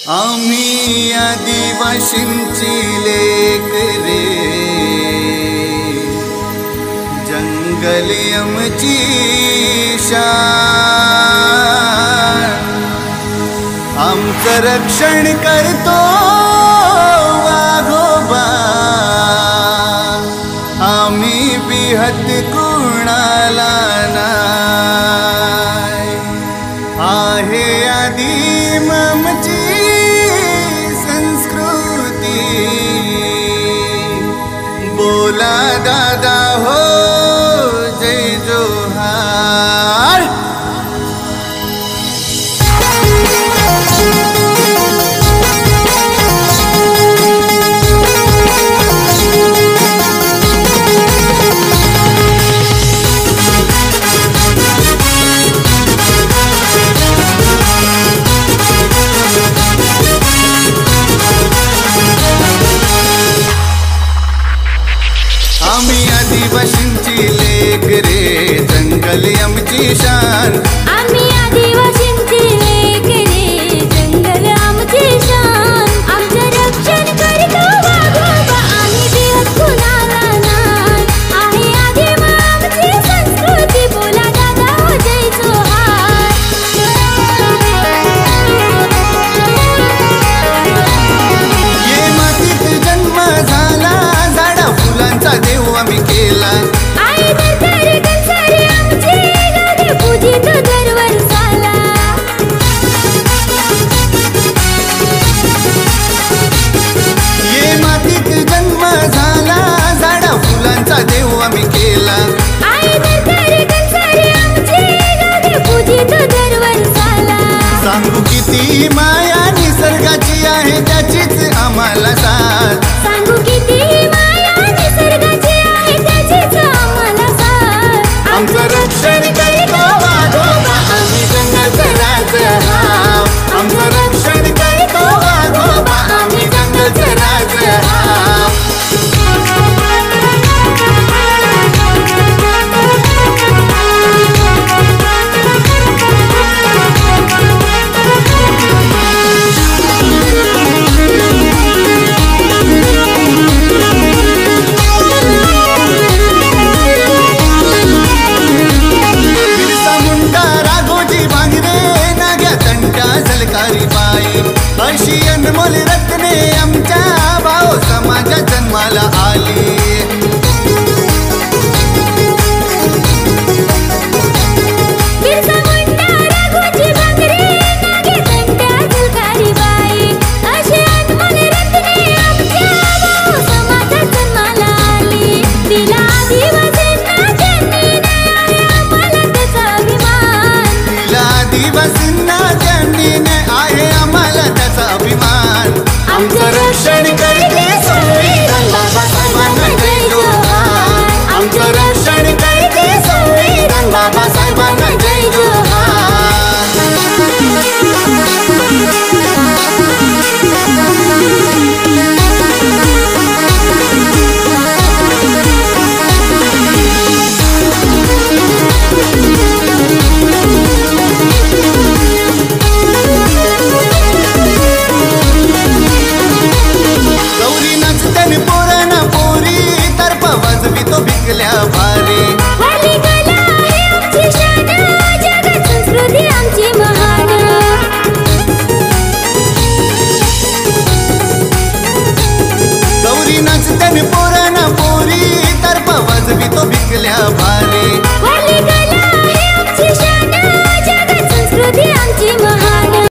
आम्ही आदिवासींची लेक रे, जंगली आमची शान, आमचं रक्षण करतो वाघोबा, आम्ही बिहत कुणाला नाही, आहे आदिम आमची संस्कृती, बोला दादा हो जय जोहार। आम्ही आदिवासींची लेक रे, जंगली आमची शान, आम्ही आदिवासींची लेक रे, जंगल आमची शान, आमचं रक्षण करतो वाघोबा, आम्ही बिहत कुणाला नाही, आहे आदिम आमची संस्कृती, बोला दादा हो जय जोहार। ये मातीत जन्म झाला, झाडा फुलांचा देव आम्ही केला, आई दरबारी कंसारी आमची गादी पूजित दरवर्षाला, ये मातीत जन्म झाला, झाडा फुलांचा देव आम्ही केला, आई दरबारी कंसारी आमची गादी पूजित दरवर्षाला, सांगू किती माया निसर्गाची आहे, त्याचीच आम्हाला साथ, सांगू किती माया निसर्गाची आहे, त्याचीच आम्हाला साथ, आमचं रक्षण करतो वाघोबा, आम्ही जंगलचं राजा हाव, आमचं रक्षण करतो वाघोबा, आम्ही जंगलचं राजा हाव। बिरसा मुंडा राघोजी भांगरे, नाग्या तंटा झलकारी बाई, अशी अनमोल रत्ने आमच्या भाव समाजा जन्माला आली, बिरसा मुंडा राघोजी भांगरे, नागे तंट्या झलकारी बाई, अशी अनमोल रत्ने आमच्या भाऊ समाजात जन्माला आली, दिला आदिवासींना ज्यांनी न्याय, आम्हाला त्याचा अभिमान, तिला आदिवासींना